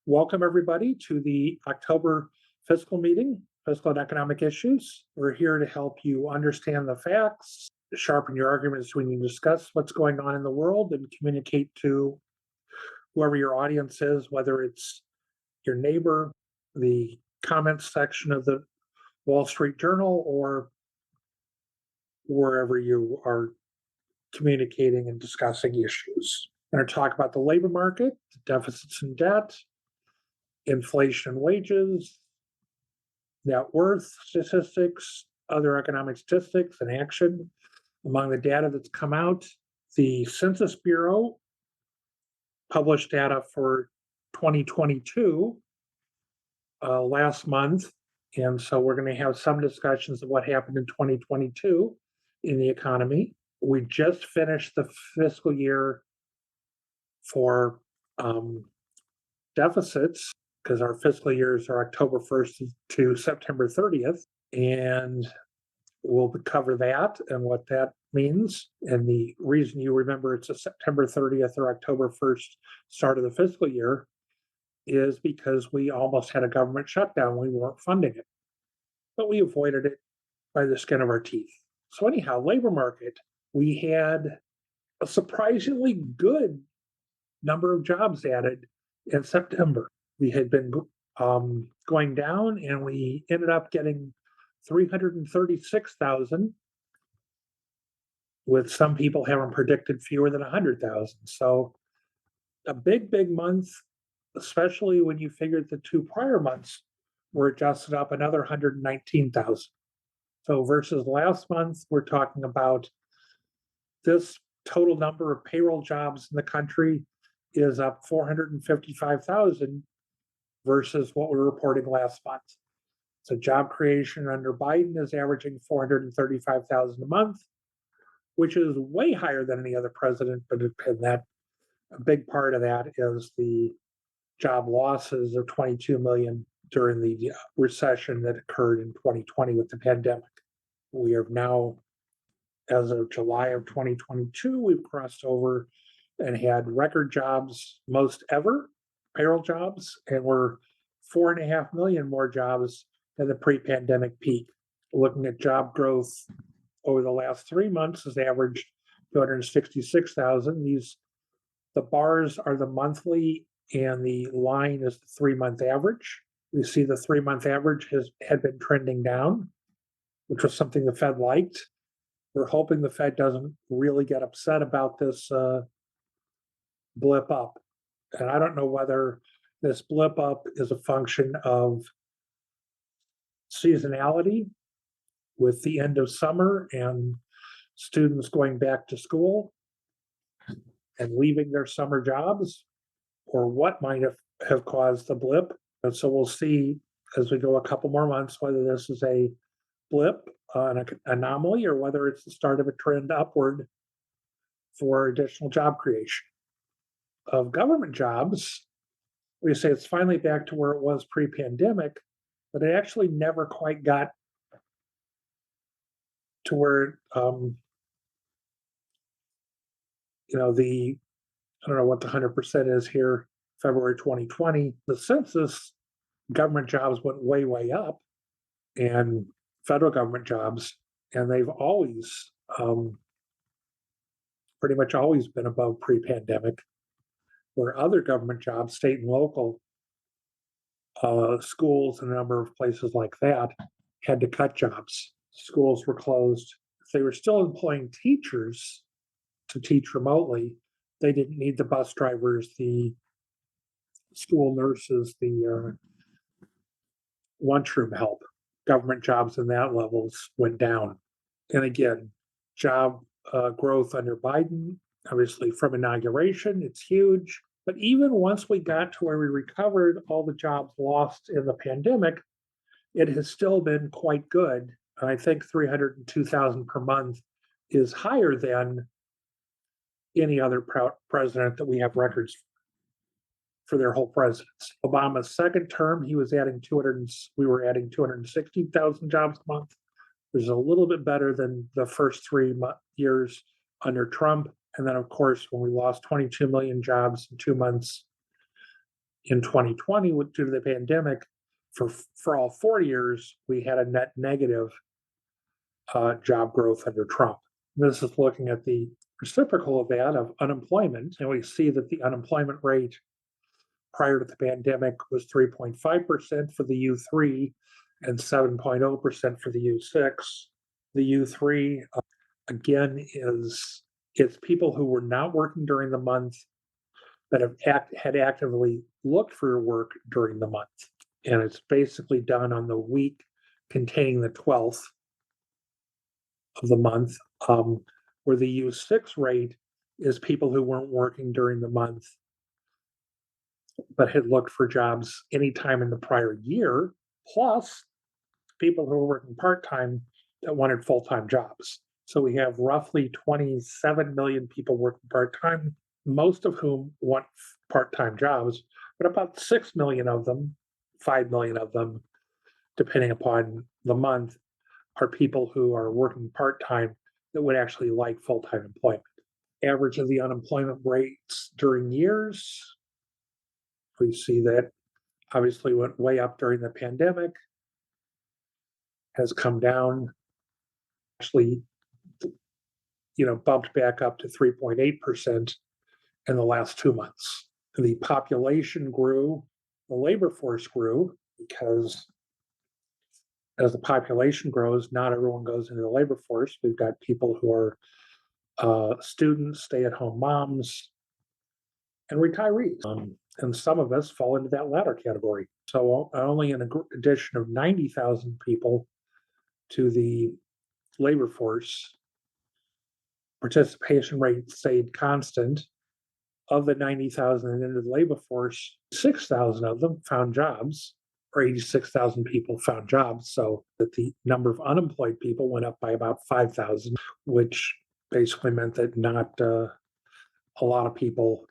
Welcome, everybody, to the October fiscal meeting, Fiscal and Economic Issues. We're here to help you understand the facts, sharpen your arguments when you discuss what's going on in the world, and communicate to whoever your audience is, whether it's your neighbor, the comments section of the Wall Street Journal, or wherever you are communicating and discussing issues. We're going to talk about the labor market, deficits and debt, inflation and wages, net worth statistics, other economic statistics, and action. Among the data that's come out, the Census Bureau published data for 2022 last month. And so we're going to have some discussions of what happened in 2022 in the economy. We just finished the fiscal year for deficits, because our fiscal years are October 1st to September 30th. And we'll cover that and what that means. And the reason you remember it's a September 30th or October 1st start of the fiscal year is because we almost had a government shutdown. We weren't funding it, but we avoided it by the skin of our teeth. So anyhow, labor market, we had a surprisingly good number of jobs added in September. We had been going down, and we ended up getting 336,000, with some people having predicted fewer than 100,000. So a big month, especially when you figured the two prior months were adjusted up another 119,000. So versus last month, we're talking about this total number of payroll jobs in the country is up 455,000 versus what we were reporting last month. So job creation under Biden is averaging 435,000 a month, which is way higher than any other president. But a big part of that is the job losses of 22 million during the recession that occurred in 2020 with the pandemic. We are now, as of July of 2022, we've crossed over and had record jobs, most ever, payroll jobs, and we're 4.5 million more jobs than the pre-pandemic peak. Looking at job growth over the last 3 months has averaged 266,000. The bars are the monthly, and the line is the 3-month average. We see the 3-month average had been trending down, which was something the Fed liked. We're hoping the Fed doesn't really get upset about this blip up. And I don't know whether this blip up is a function of seasonality with the end of summer and students going back to school and leaving their summer jobs, or what might have caused the blip. And so we'll see as we go a couple more months whether this is a blip, an anomaly, or whether it's the start of a trend upward for additional job creation. Of government jobs, we say it's finally back to where it was pre-pandemic, but it actually never quite got to where I don't know what the 100% is here, February 2020. The census government jobs went way up, and federal government jobs, and they've always pretty much always been above pre-pandemic, where other government jobs, state and local, schools and a number of places like that had to cut jobs. Schools were closed. If they were still employing teachers to teach remotely, they didn't need the bus drivers, the school nurses, the lunchroom help. Government jobs in that levels went down. And again, job growth under Biden, obviously from inauguration, it's huge. But even once we got to where we recovered all the jobs lost in the pandemic, it has still been quite good. And I think 302,000 per month is higher than any other president that we have records for their whole presidency. Obama's second term, we were adding 260,000 jobs a month. Which is a little bit better than the first 3 years under Trump. And then, of course, when we lost 22 million jobs in 2 months In 2020, due to the pandemic, for all 4 years, we had a net negative job growth under Trump. This is looking at the reciprocal of that of unemployment, and we see that the unemployment rate prior to the pandemic was 3.5% for the U3 and 7.0% for the U6. The U3, again, it's people who were not working during the month that had actively looked for work during the month. And it's basically done on the week containing the 12th of the month, where the U6 rate is people who weren't working during the month but had looked for jobs anytime in the prior year, plus people who were working part-time that wanted full-time jobs. So we have roughly 27 million people working part-time, most of whom want part-time jobs, but about 6 million of them, 5 million of them, depending upon the month, are people who are working part-time that would actually like full-time employment. Average of the unemployment rates during years, we see that obviously went way up during the pandemic, has come down, actually, bumped back up to 3.8% in the last 2 months. The population grew, the labor force grew, because as the population grows, not everyone goes into the labor force. We've got people who are students, stay-at-home moms, and retirees. And some of us fall into that latter category. So only an addition of 90,000 people to the labor force, participation rate stayed constant. Of the 90,000 into the labor force, 6,000 of them found jobs, or 86,000 people found jobs. So that the number of unemployed people went up by about 5,000, which basically meant that not a lot of people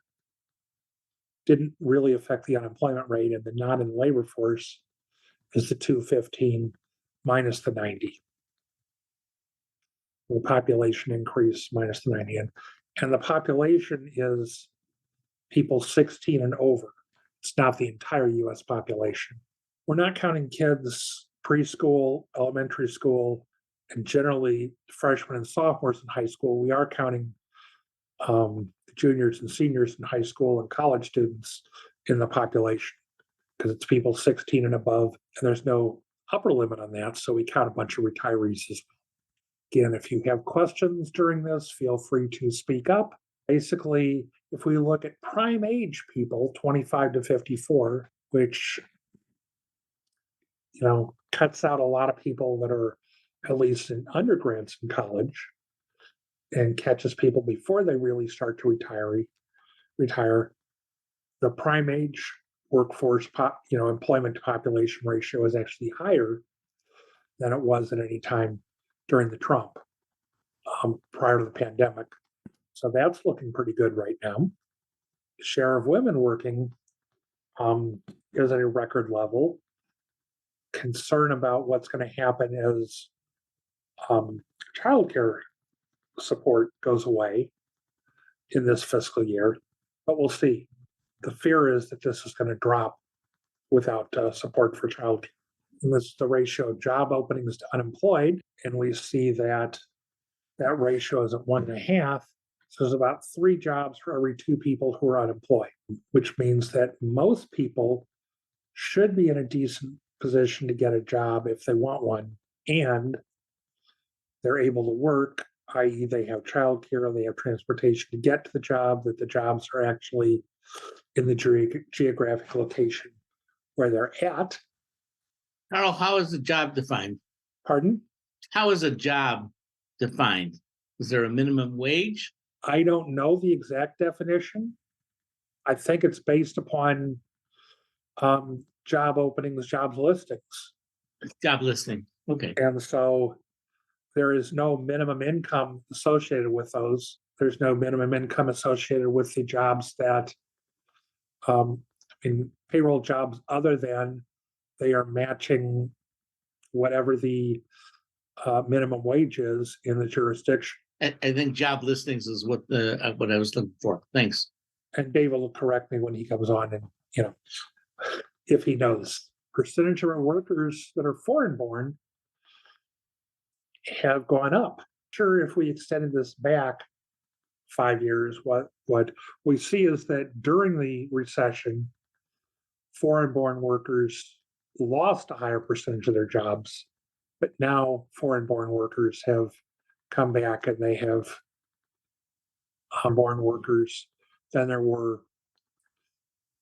didn't really affect the unemployment rate, and the not in the labor force is the 215 minus the 90. The population increase minus the 90. And the population is people 16 and over. It's not the entire US population. We're not counting kids preschool, elementary school, and generally freshmen and sophomores in high school. We are counting juniors and seniors in high school and college students in the population, because it's people 16 and above, and there's no upper limit on that. So we count a bunch of retirees as well. Again, if you have questions during this, feel free to speak up. Basically, if we look at prime age people, 25 to 54, which cuts out a lot of people that are at least in undergrads in college, and catches people before they really start to retire. The prime age workforce, employment to population ratio is actually higher than it was at any time during the Trump, prior to the pandemic. So that's looking pretty good right now. The share of women working is at a record level. Concern about what's going to happen as childcare support goes away in this fiscal year, but we'll see. The fear is that this is going to drop without support for childcare. And this is the ratio of job openings to unemployed, and we see that ratio is at 1.5. So there's about 3 jobs for every 2 people who are unemployed, which means that most people should be in a decent position to get a job if they want one, and they're able to work, i.e. they have childcare, they have transportation to get to the job, that the jobs are actually in the geographic location where they're at. Karl, how is the job defined? Pardon? How is a job defined? Is there a minimum wage? I don't know the exact definition. I think it's based upon job openings, job listings. Job listing. Okay. And so there is no minimum income associated with those. There's no minimum income associated with the jobs that, payroll jobs, other than they are matching whatever the minimum wage is in the jurisdiction. I think job listings is what I was looking for. Thanks. And David will correct me when he comes on you know, if he knows. Percentage of our workers that are foreign born have gone up. Sure, if we extended this back 5 years, what we see is that during the recession, foreign born workers lost a higher percentage of their jobs, but now foreign born workers have come back and they have born workers than there were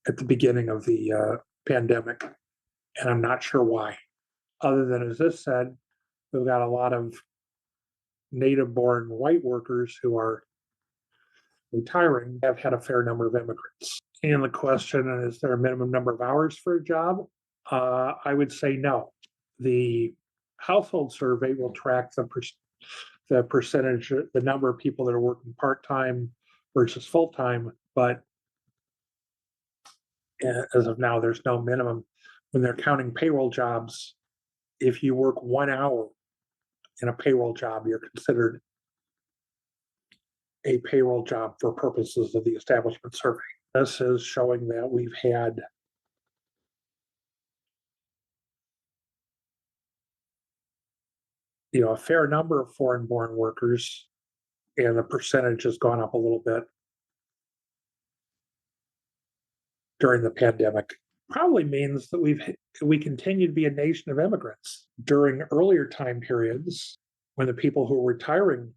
at the beginning of the pandemic. And I'm not sure why. Other than, as this said, we've got a lot of native born white workers who are retiring, have had a fair number of immigrants. And the question is there a minimum number of hours for a job? I would say no. The household survey will track the percentage, the number of people that are working part-time versus full-time, but as of now, there's no minimum. When they're counting payroll jobs, if you work 1 hour in a payroll job, you're considered a payroll job for purposes of the establishment survey. This is showing that we've had a fair number of foreign-born workers, and the percentage has gone up a little bit during the pandemic. Probably means that we continue to be a nation of immigrants. During earlier time periods, when the people who were retiring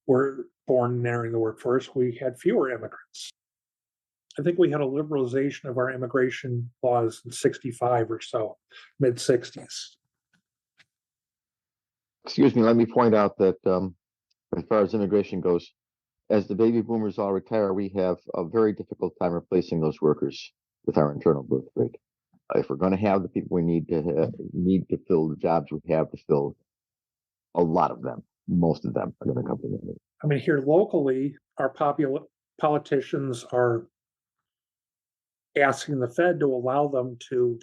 were born and entering the workforce, we had fewer immigrants. I think we had a liberalization of our immigration laws in 65 or so, mid 60s. Excuse me, let me point out that as far as immigration goes, as the baby boomers all retire, we have a very difficult time replacing those workers with our internal birth rate. If we're going to have the people we need to fill the jobs we have to fill, a lot of them, most of them are going to come from India. I mean, here locally, our politicians are asking the Fed to allow them to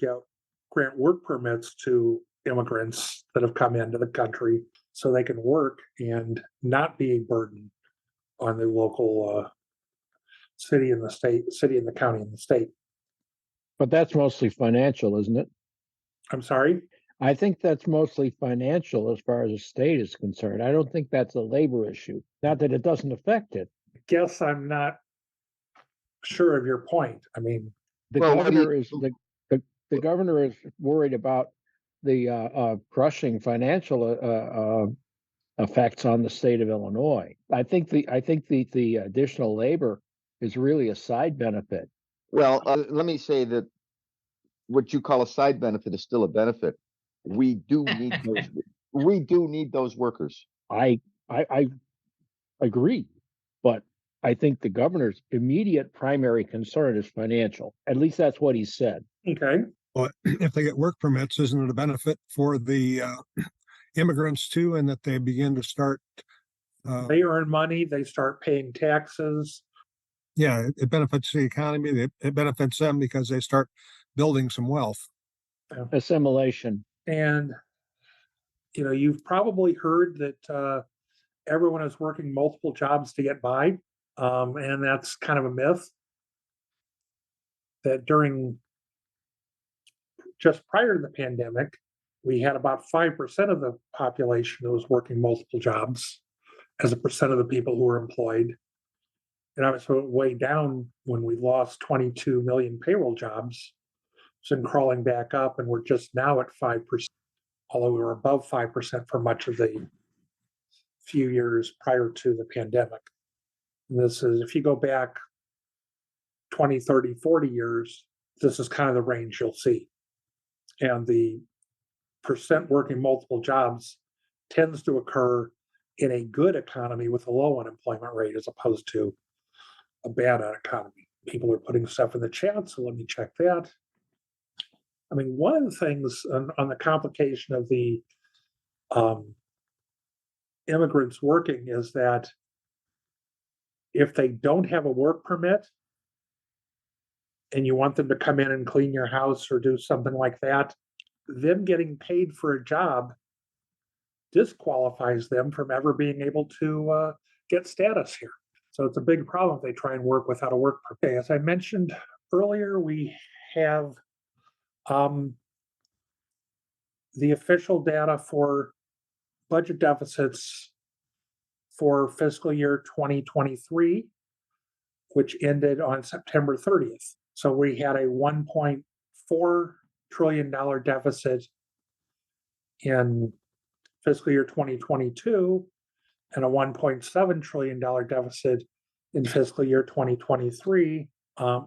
grant work permits to immigrants that have come into the country so they can work and not be a burden on the local city and the county and the state. But that's mostly financial, isn't it? I'm sorry? I think that's mostly financial as far as the state is concerned. I don't think that's a labor issue. Not that it doesn't affect it. I guess I'm not sure of your point. I mean, The governor is worried about the crushing financial effects on the state of Illinois. I think the additional labor is really a side benefit. Well, let me say that what you call a side benefit is still a benefit. We do need those. We do need those workers. I agree, but I think the governor's immediate primary concern is financial. At least that's what he said. okay. But if they get work permits, isn't it a benefit for the immigrants too, and that they begin to start? They earn money. They start paying taxes. Yeah, it benefits the economy. It benefits them because they start building some wealth. Assimilation. And, you've probably heard that everyone is working multiple jobs to get by. And that's kind of a myth. That just prior to the pandemic, we had about 5% of the population that was working multiple jobs as a percent of the people who were employed. And obviously, way down when we lost 22 million payroll jobs. It's been crawling back up, and we're just now at 5%, although we were above 5% for much of the few years prior to the pandemic. And this is, if you go back 20, 30, 40 years, this is kind of the range you'll see. And the percent working multiple jobs tends to occur in a good economy with a low unemployment rate as opposed to a bad economy. People are putting stuff in the chat, so let me check that. I mean, one of the things on the complication of the immigrants working is that if they don't have a work permit and you want them to come in and clean your house or do something like that, them getting paid for a job disqualifies them from ever being able to get status here. So it's a big problem if they try and work without a work permit. Okay, as I mentioned earlier, we have the official data for budget deficits for fiscal year 2023, which ended on September 30th. So we had a $1.4 trillion deficit in fiscal year 2022 and a $1.7 trillion deficit in fiscal year 2023.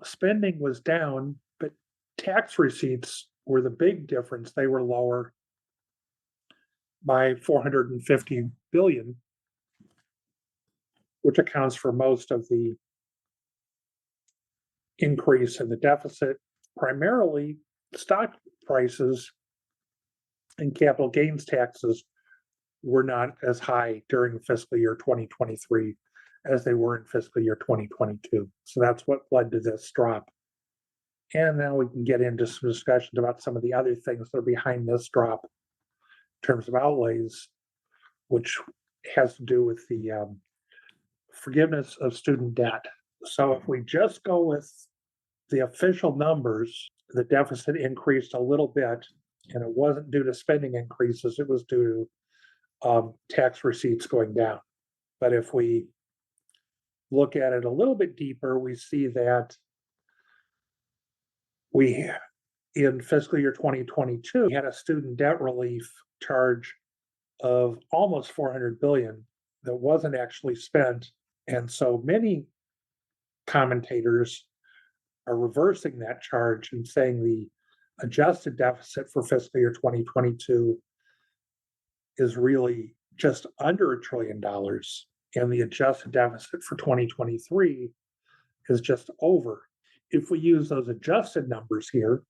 Spending was down, but tax receipts were the big difference. They were lower by 450 billion, which accounts for most of the increase in the deficit. Primarily, stock prices and capital gains taxes were not as high during fiscal year 2023 as they were in fiscal year 2022. So that's what led to this drop. And then we can get into some discussions about some of the other things that are behind this drop in terms of outlays, which has to do with the forgiveness of student debt. So if we just go with the official numbers, the deficit increased a little bit, and it wasn't due to spending increases, it was due to tax receipts going down. But if we look at it a little bit deeper, we see that we, in fiscal year 2022, had a student debt relief charge of almost 400 billion that wasn't actually spent. And so many commentators are reversing that charge and saying the adjusted deficit for fiscal year 2022 is really just under $1 trillion, and the adjusted deficit for 2023 is just over. If we use those adjusted numbers here,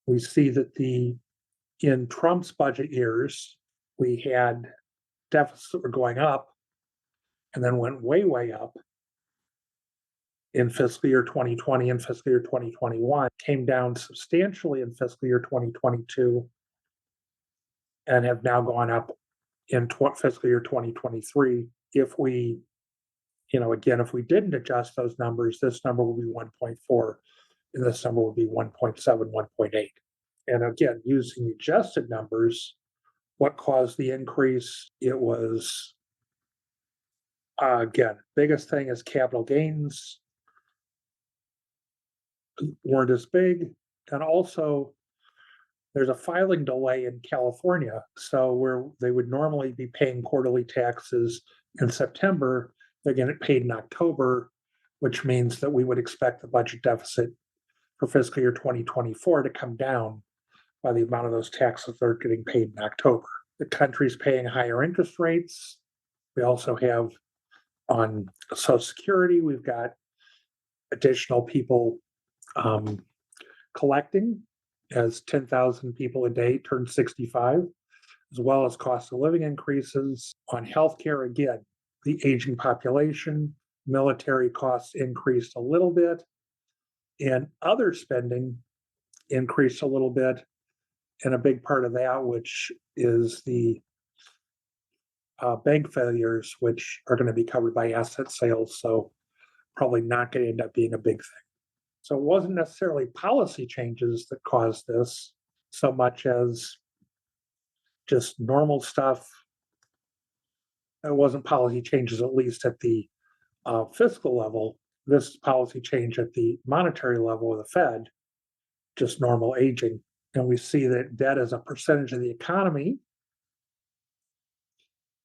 we see that in Trump's budget years, we had deficits that were going up and then went way, way up in fiscal year 2020 and fiscal year 2021, came down substantially in fiscal year 2022, and have now gone up in fiscal year 2023. If we, again, if we didn't adjust those numbers, this number will be 1.4, and this number will be 1.7, 1.8. And again, using the adjusted numbers, what caused the increase? It was, again, biggest thing is capital gains weren't as big. And also, there's a filing delay in California. So where they would normally be paying quarterly taxes in September, they're getting paid in October, which means that we would expect the budget deficit for fiscal year 2024 to come down by the amount of those taxes that are getting paid in October. The country's paying higher interest rates. We also have on Social Security, we've got additional people collecting as 10,000 people a day turn 65, as well as cost of living increases. On healthcare, again, the aging population, military costs increased a little bit, and other spending increased a little bit. And a big part of that, which is the bank failures, which are going to be covered by asset sales. So probably not going to end up being a big thing. So it wasn't necessarily policy changes that caused this so much as just normal stuff. It wasn't policy changes, at least at the fiscal level. This policy change at the monetary level of the Fed, just normal aging. And we see that debt as a percentage of the economy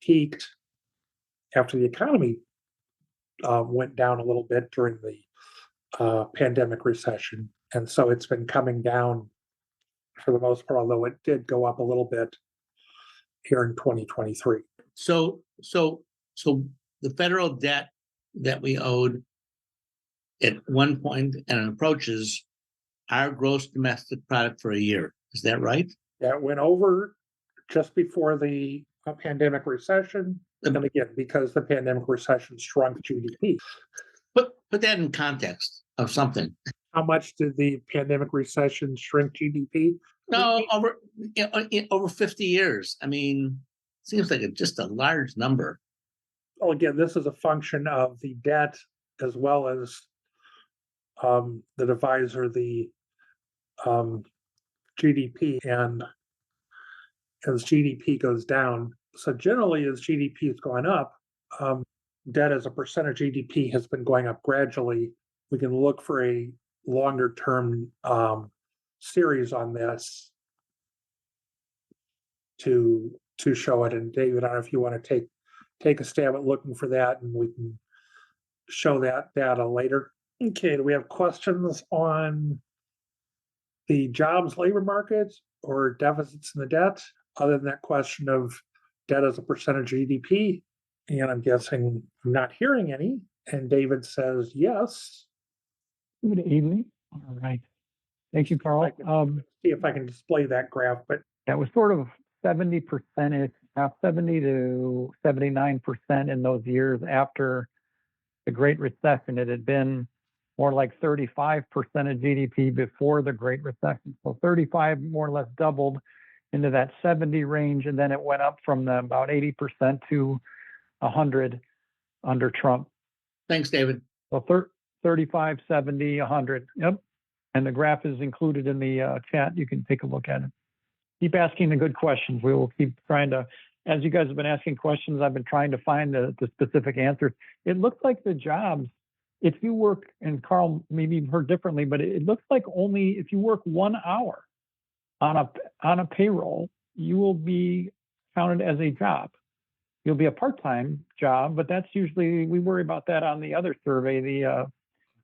peaked after the economy went down a little bit during the pandemic recession. And so it's been coming down for the most part, although it did go up a little bit here in 2023. So the federal debt that we owed at one point and approaches our gross domestic product for a year. Is that right? That went over just before the pandemic recession. And again, because the pandemic recession shrunk GDP. Put that in context of something. How much did the pandemic recession shrink GDP? No, over 50 years. I mean, seems like just a large number. Well, again, this is a function of the debt as well as the divisor, the GDP, and as GDP goes down, so generally as GDP is going up, debt as a percent of GDP has been going up gradually. We can look for a longer term series on this to show it. And David, I don't know if you want to take a stab at looking for that, and we can show that data later. Okay, do we have questions on the jobs labor market or deficits in the debt, other than that question of debt as a percent of GDP? And I'm guessing I'm not hearing any. And David says yes. Good evening. All right. Thank you, Carl. See if I can display that graph, but That was sort of 70%, now 70 to 79% in those years after the Great Recession. It had been more like 35% of GDP before the Great Recession. So 35 more or less doubled into that 70 range, and then it went up from about 80% to 100 under Trump. Thanks, David. So 35, 70, 100. Yep. And the graph is included in the chat. You can take a look at it. Keep asking the good questions. We will keep trying to, as you guys have been asking questions, I've been trying to find the specific answers. It looks like the jobs, if you work, and Karl, maybe you've heard differently, but it looks like only if you work 1 hour on a payroll, you will be counted as a job. You'll be a part-time job, but that's usually, we worry about that on the other survey, the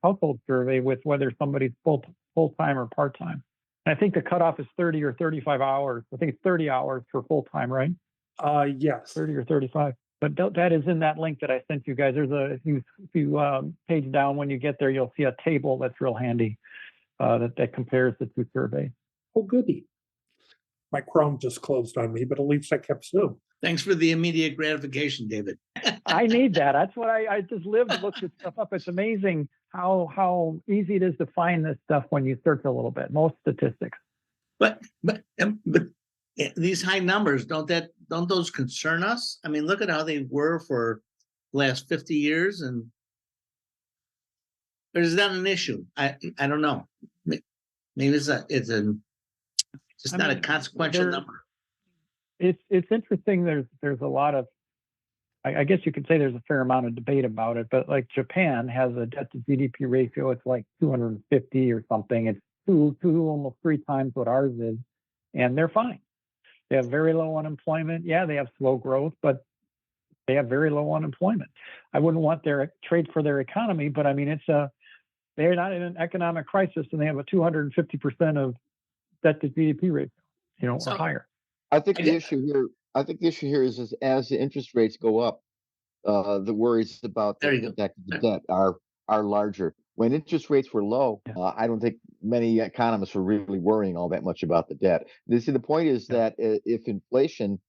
household survey, with whether somebody's full-time or part-time. And I think the cutoff is 30 or 35 hours. I think it's 30 hours for full-time, right? yes. 30 or 35. But that is in that link that I sent you guys. There's if you page down when you get there, you'll see a table that's real handy that compares the two surveys. Oh, goody. My Chrome just closed on me, but at least I kept Zoom. Thanks for the immediate gratification, David. I need that. That's what I just live to look this stuff up. It's amazing how easy it is to find this stuff when you search a little bit. Most statistics. But these high numbers, don't those concern us? I mean, look at how they were for the last 50 years, and or is that an issue? I don't know. Maybe it's just not a consequential number. It's interesting. There's a lot of, I guess you could say there's a fair amount of debate about it, but like Japan has a debt to GDP ratio. It's like 250 or something. It's two, almost 3 times what ours is, and they're fine. They have very low unemployment. Yeah, they have slow growth, but they have very low unemployment. I wouldn't want their trade for their economy, but I mean, they're not in an economic crisis, and they have a 250% of debt to GDP ratio, or higher. I think the issue here is as the interest rates go up, the worries about the impact of the debt are larger. When interest rates were low, I don't think many economists were really worrying all that much about the debt. The point is that if inflation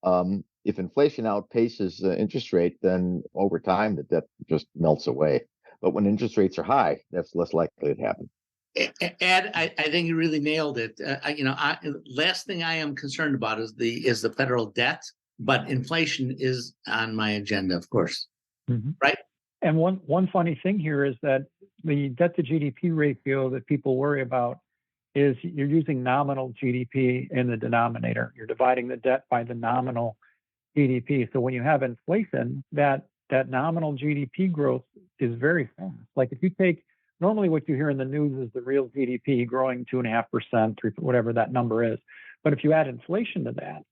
outpaces the interest rate, then over time the debt just melts away. But when interest rates are high, that's less likely to happen. Ed, I think you really nailed it. Last thing I am concerned about is the federal debt, but inflation is on my agenda, of course. Mm-hmm. Right. And one funny thing here is that the debt to GDP ratio that people worry about is you're using nominal GDP in the denominator. You're dividing the debt by the nominal GDP. So when you have inflation, that nominal GDP growth is very fast. Like if you take, normally what you hear in the news is the real GDP growing 2.5%, 3%, whatever that number is. But if you add inflation to that,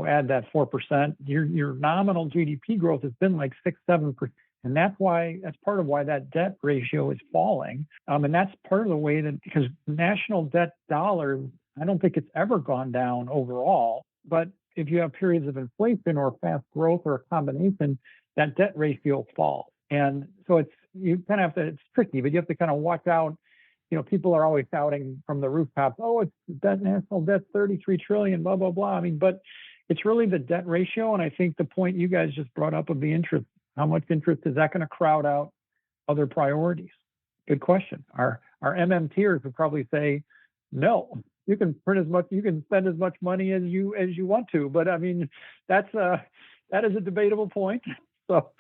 add that 4%, your nominal GDP growth has been like 6-7%. And that's part of why that debt ratio is falling. And that's part of the way that, because national debt dollars, I don't think it's ever gone down overall. But if you have periods of inflation or fast growth or a combination, that debt ratio falls. And so you kind of have to, it's tricky, but you have to kind of watch out. People are always shouting from the rooftops, oh, it's national debt, 33 trillion, blah, blah, blah. I mean, but it's really the debt ratio. And I think the point you guys just brought up of the interest, how much interest is that going to crowd out other priorities? Good question. Our MMTers would probably say, no, you can spend as much money as you want to. But I mean, that is a debatable point. So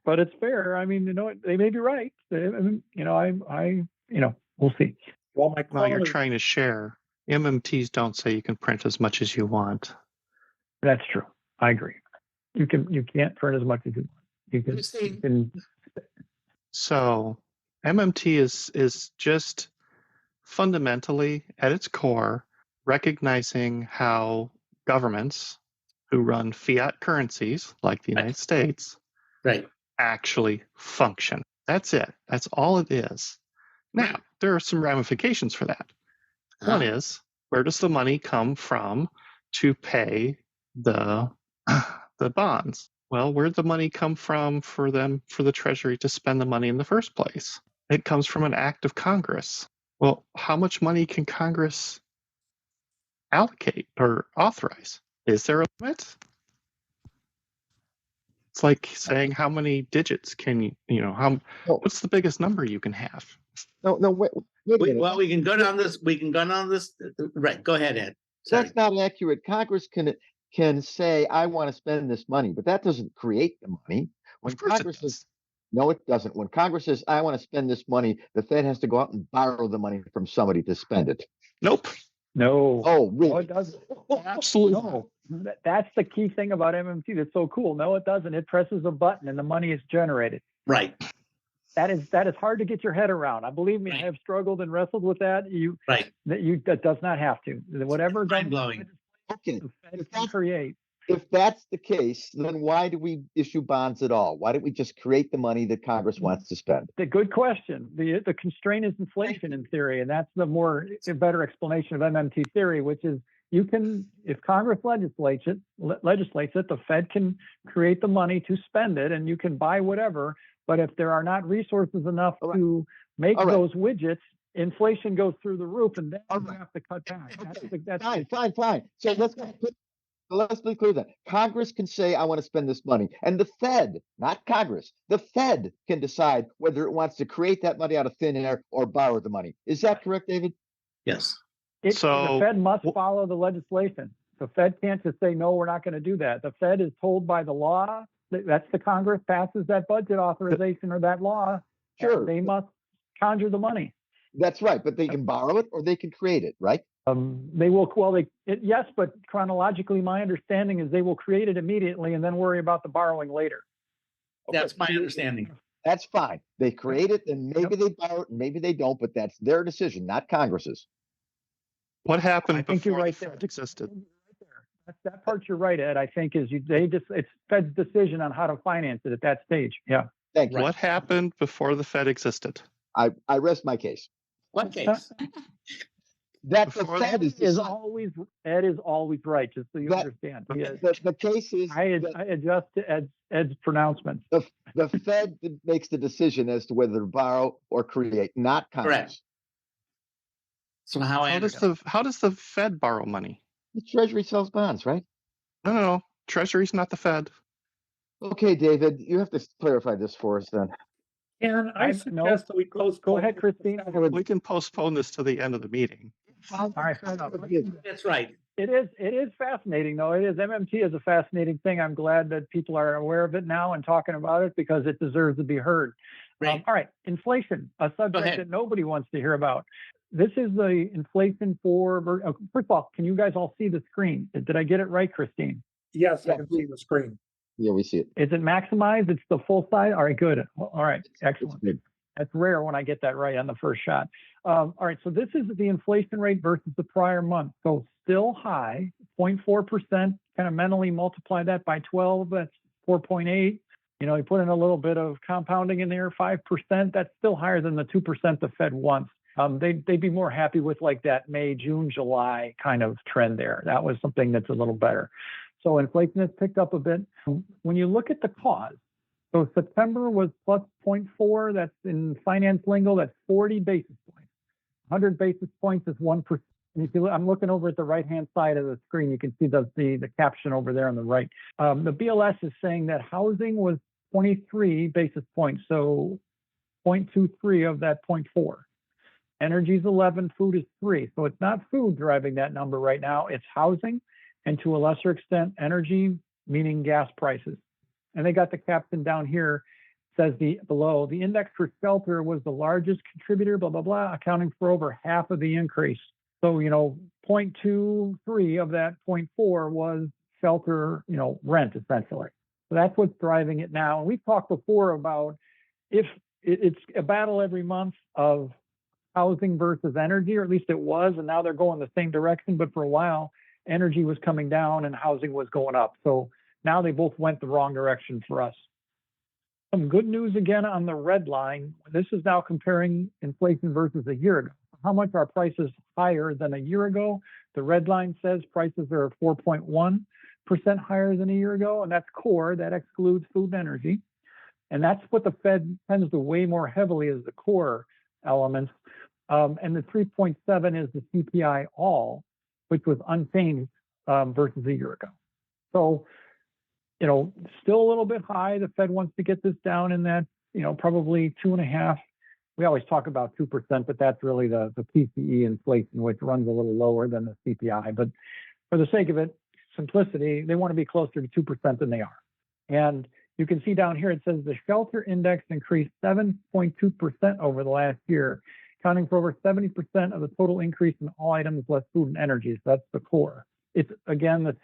but it's fair. I mean, they may be right. We'll see. Well, my Well, you're call is, trying to share. MMTs don't say you can print as much as you want. That's true. I agree. You can't print as much as you want. You can So MMT is just fundamentally at its core recognizing how governments who run fiat currencies like the United States Right. actually function. That's it. That's all it is. Now, there are some ramifications for that. One is, where does the money come from to pay the bonds? Well, where'd the money come from for the Treasury to spend the money in the first place? It comes from an act of Congress. Well, how much money can Congress allocate or authorize? Is there a limit? It's like saying how many digits can what's the biggest number you can have? No, wait a minute. Well, we can go down this. Right. Go ahead, Ed. Sorry. That's not accurate. Congress can say, I want to spend this money, but that doesn't create the money. When Of course Congress it does. says, no, it doesn't. When Congress says, I want to spend this money, the Fed has to go out and borrow the money from somebody to spend it. Nope. no. Oh, No, really? it doesn't. Absolutely. No, that's the key thing about MMT. That's so cool. No, it doesn't. It presses a button and the money is generated. Right. That is hard to get your head around. I believe me, I have struggled and wrestled with that. Right. That does not have to. Whatever Mind-blowing. Okay. the Fed can create. If that's the case, then why do we issue bonds at all? Why don't we just create the money that Congress wants to spend? The good question. The constraint is inflation in theory, and that's the better explanation of MMT theory, which is if Congress legislates it, the Fed can create the money to spend it, and you can buy whatever. But if there are not resources enough to make those widgets, inflation goes through the roof, and then you have to cut back. Fine. So let's be clear then. Congress can say, I want to spend this money. And the Fed, not Congress, the Fed can decide whether it wants to create that money out of thin air or borrow the money. Is that correct, David? Yes. The So Fed must follow the legislation. The Fed can't just say, no, we're not going to do that. The Fed is told by the law, that's the Congress passes that budget authorization or that law. Sure. They must conjure the money. That's right. But they can borrow it or they can create it, right? They will, yes, but chronologically, my understanding is they will create it immediately and then worry about the borrowing later. That's my understanding. That's fine. They create it, and maybe they borrow it, and maybe they don't, but that's their decision, not Congress's. what happened I think you're before right the there. Fed existed? That part you're right, Ed. I think it's Fed's decision on how to finance it at that stage. Yeah. Thank you. What happened before the Fed existed? I rest my case. What case? That the Before Fed Ed is always right, just so you understand. He is. the case is I adjust to Ed's pronouncement. the Fed makes the decision as to whether to borrow or create, not Congress. Correct. So how does the Fed borrow money? The Treasury sells bonds, right? No. Treasury's not the Fed. Okay, David, you have to clarify this for us then. and I suggest that we close. Go ahead, Christine. We can postpone this to the end of the meeting. All right, fair enough. That's right. It is fascinating, though. It is. MMT is a fascinating thing. I'm glad that people are aware of it now and talking about it because it deserves to be heard. Right. All right, inflation, a subject that nobody wants to hear about. This is the inflation for. First of all, can you guys all see the screen? Did I get it right, Christine? Yes, I can see the screen. Yeah, we see it. Is it maximized? It's the full size. All right, good. All right, excellent. It's good. That's rare when I get that right on the first shot. All right, so this is the inflation rate versus the prior month. So still high, 0.4%. Kind of mentally multiply that by 12. That's 4.8. You put in a little bit of compounding in there, 5%. That's still higher than the 2% the Fed wants. They'd be more happy with like that May, June, July kind of trend there. That was something that's a little better. So inflation has picked up a bit. When you look at the cause, so September was plus 0.4. That's in finance lingo. That's 40 basis points. 100 basis points is 1%. And if I'm looking over at the right-hand side of the screen, you can see the caption over there on the right. The BLS is saying that housing was 23 basis points, so 0.23 of that 0.4. Energy is 11, food is 3. So it's not food driving that number right now. It's housing, and to a lesser extent, energy, meaning gas prices. and they got the caption down here, says below, the index for shelter was the largest contributor, blah, blah, blah, accounting for over half of the increase. So, 0.23 of that 0.4 was shelter, rent essentially. So that's what's driving it now. And we've talked before about if it's a battle every month of housing versus energy, or at least it was, and now they're going the same direction. But for a while, energy was coming down and housing was going up. So now they both went the wrong direction for us. Some good news again on the red line. This is now comparing inflation versus a year ago. How much are prices higher than a year ago? The red line says prices are 4.1% higher than a year ago, and that's core. That excludes food and energy. And that's what the Fed tends to weigh more heavily as the core elements. And the 3.7 is the CPI all, which was unchanged versus a year ago. So, still a little bit high. The Fed wants to get this down in that, probably 2.5. We always talk about 2%, but that's really the PCE inflation, which runs a little lower than the CPI. But for the sake of it, simplicity, they want to be closer to 2% than they are. And you can see down here, it says the shelter index increased 7.2% over the last year, accounting for over 70% of the total increase in all items less food and energy. So that's the core. It's, again, the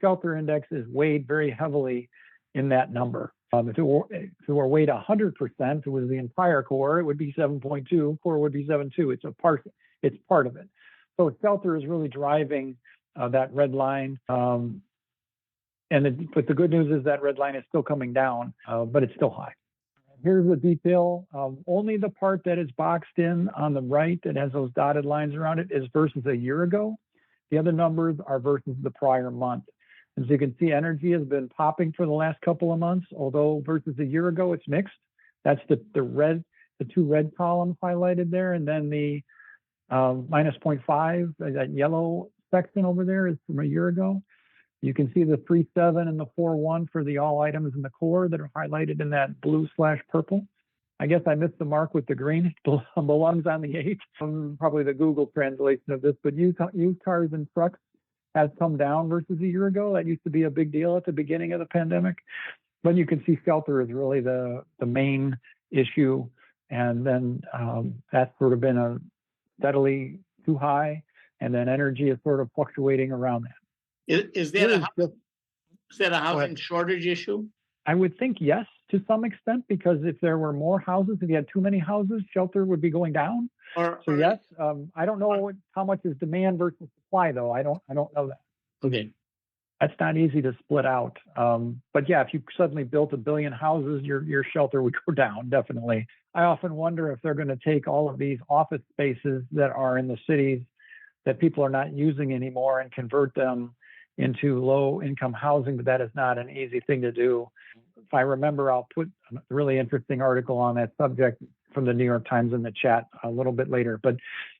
shelter index is weighed very heavily in that number. If it were weighed 100%, it was the entire core, it would be 7.2, core would be 7.2. It's part of it. So shelter is really driving that red line. But the good news is that red line is still coming down, but it's still high. Here's the detail. Only the part that is boxed in on the right that has those dotted lines around it is versus a year ago. The other numbers are versus the prior month. As you can see, energy has been popping for the last couple of months, although versus a year ago, it's mixed. That's the two red columns highlighted there. And then the minus 0.5, that yellow section over there is from a year ago. You can see the 3.7 and the 4.1 for the all items in the core that are highlighted in that blue/purple. I guess I missed the mark with the green. It belongs on the 8, probably the Google translation of this, but used cars and trucks has come down versus a year ago. That used to be a big deal at the beginning of the pandemic. But you can see shelter is really the main issue. And then that's sort of been a steadily too high. And then energy is sort of fluctuating around that. Is that a housing shortage issue? I would think yes, to some extent, because if there were more houses, if you had too many houses, shelter would be going down. Yes, I don't know how much is demand versus supply, though. I don't know that. Okay. That's not easy to split out. But yeah, if you suddenly built 1 billion houses, your shelter would go down, definitely. I often wonder if they're going to take all of these office spaces that are in the cities that people are not using anymore and convert them into low-income housing, but that is not an easy thing to do. If I remember, I'll put a really interesting article on that subject from the New York Times in the chat a little bit later. But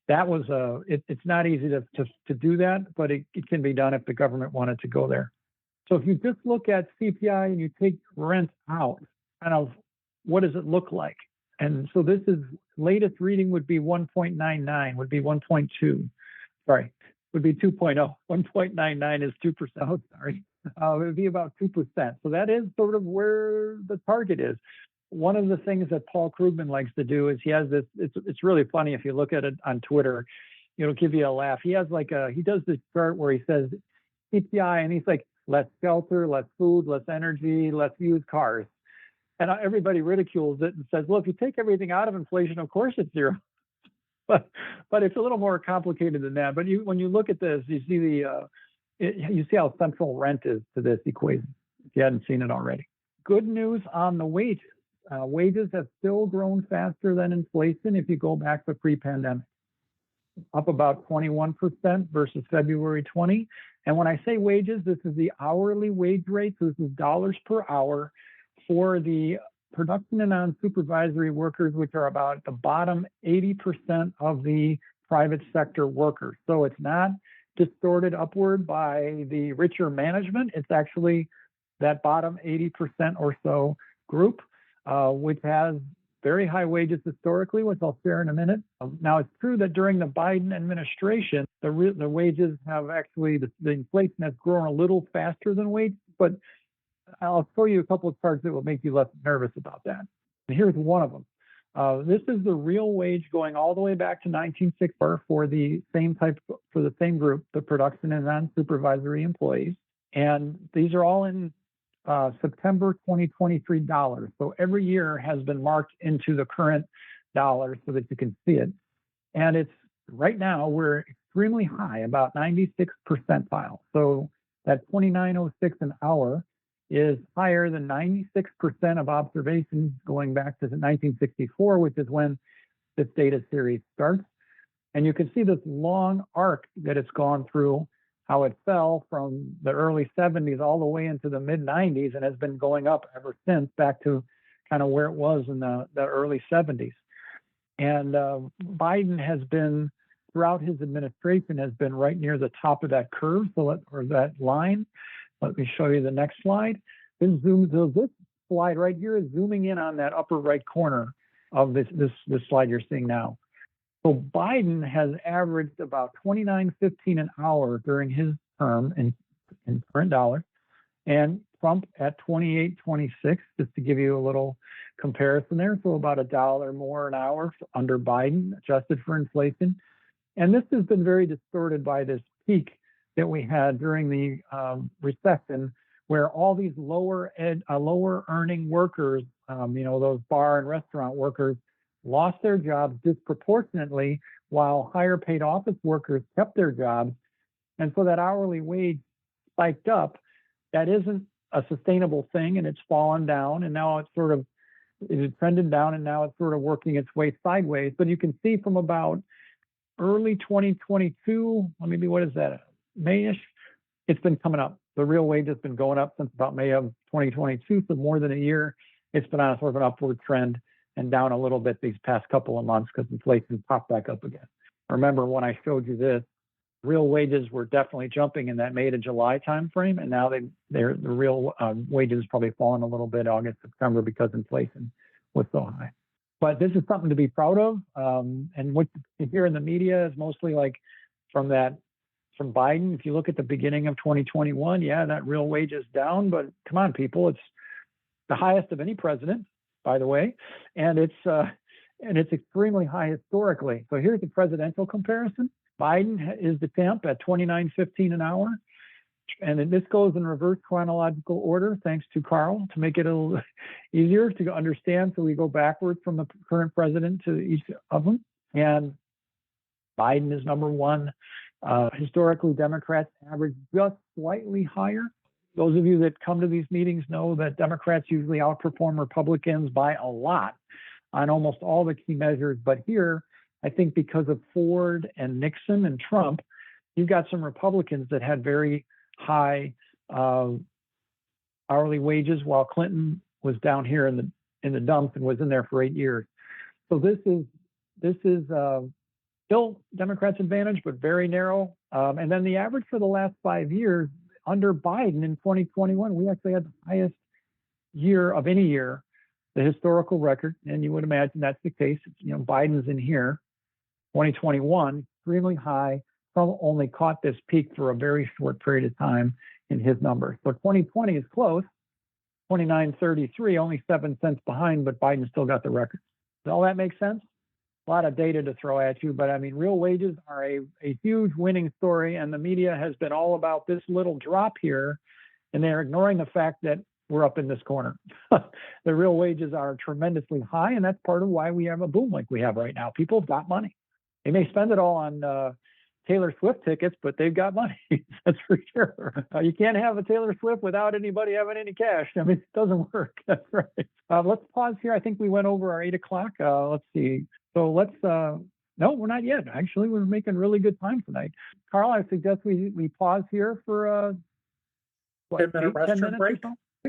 that was it's not easy to do that, but it can be done if the government wanted to go there. So if you just look at CPI and you take rent out, kind of what does it look like? And so this is latest reading would be 1.99, would be 1.2. Sorry, would be 2.0. 1.99 is 2%. Oh, sorry. It would be about 2%. So that is sort of where the target is. One of the things that Paul Krugman likes to do is he has this, it's really funny if you look at it on Twitter, it'll give you a laugh. He has he does this chart where he says CPI and he's like, less shelter, less food, less energy, less used cars. And everybody ridicules it and says, well, if you take everything out of inflation, of course it's zero. But it's a little more complicated than that. But when you look at this, you see you see how central rent is to this equation, if you hadn't seen it already. Good news on the wages. Wages have still grown faster than inflation if you go back to pre-pandemic, up about 21% versus February 20. And when I say wages, this is the hourly wage rate. So this is dollars per hour for the production and non-supervisory workers, which are about the bottom 80% of the private sector workers. So it's not distorted upward by the richer management. It's actually that bottom 80% or so group, which has very high wages historically, which I'll share in a minute. Now, it's true that during the Biden administration, the wages have actually, the inflation has grown a little faster than wage, but I'll show you a couple of charts that will make you less nervous about that. And here's one of them. This is the real wage going all the way back to 1960 for the same group, the production and non-supervisory employees. And these are all in September 2023 dollars. So every year has been marked into the current dollars so that you can see it. And it's right now we're extremely high, about 96 percentile. So that 29.06 an hour is higher than 96% of observations going back to 1964, which is when this data series starts. And you can see this long arc that it's gone through, how it fell from the early 70s all the way into the mid 90s and has been going up ever since, back to kind of where it was in the early 70s. And Biden has been, throughout his administration, has been right near the top of that curve, or that line. Let me show you the next slide. This slide right here is zooming in on that upper right corner of this slide you're seeing now. So Biden has averaged about $29.15 an hour during his term in current dollars, and Trump at $28.26, just to give you a little comparison there. So about $1 more an hour under Biden, adjusted for inflation. And this has been very distorted by this peak that we had during the recession, where all these lower earning workers, those bar and restaurant workers, lost their jobs disproportionately, while higher paid office workers kept their jobs. And so that hourly wage spiked up. That isn't a sustainable thing, and it's fallen down, and now it's trended down, and now it's sort of working its way sideways. But you can see from about early 2022, maybe what is that, May-ish, it's been coming up. The real wage has been going up since about May of 2022, so more than a year. It's been on sort of an upward trend and down a little bit these past couple of months because inflation popped back up again. Remember when I showed you this, real wages were definitely jumping in that May to July timeframe, and now the real wages probably fallen a little bit August, September, because inflation was so high. But this is something to be proud of. And what you hear in the media is mostly like from Biden. If you look at the beginning of 2021, yeah, that real wage is down, but come on, people, it's the highest of any president, by the way, and it's extremely high historically. So here's the presidential comparison. Biden is the champ at $29.15 an hour. And this goes in reverse chronological order, thanks to Karl, to make it a little easier to understand. So we go backwards from the current president to each of them. And Biden is number one. Historically, Democrats average just slightly higher. Those of you that come to these meetings know that Democrats usually outperform Republicans by a lot on almost all the key measures. But here, I think because of Ford and Nixon and Trump, you've got some Republicans that had very high hourly wages, while Clinton was down here in the dumps and was in there for 8 years. So this is still Democrats' advantage, but very narrow. And then the average for the last 5 years under Biden in 2021, we actually had the highest year of any year, the historical record. And you would imagine that's the case. Biden's in here, 2021, extremely high. Trump only caught this peak for a very short period of time in his numbers. So 2020 is close, 29.33, only 7 cents behind, but Biden still got the record. Does all that make sense? A lot of data to throw at you, but I mean, real wages are a huge winning story, and the media has been all about this little drop here, and they're ignoring the fact that we're up in this corner. The real wages are tremendously high, and that's part of why we have a boom like we have right now. People have got money. They may spend it all on Taylor Swift tickets, but they've got money. That's for sure. You can't have a Taylor Swift without anybody having any cash. I mean, it doesn't work. That's right. Let's pause here. I think we went over our 8 o'clock. Let's see. So no, we're not yet. Actually, we're making really good time tonight. Karl, I suggest we pause here for 10-minute restroom break.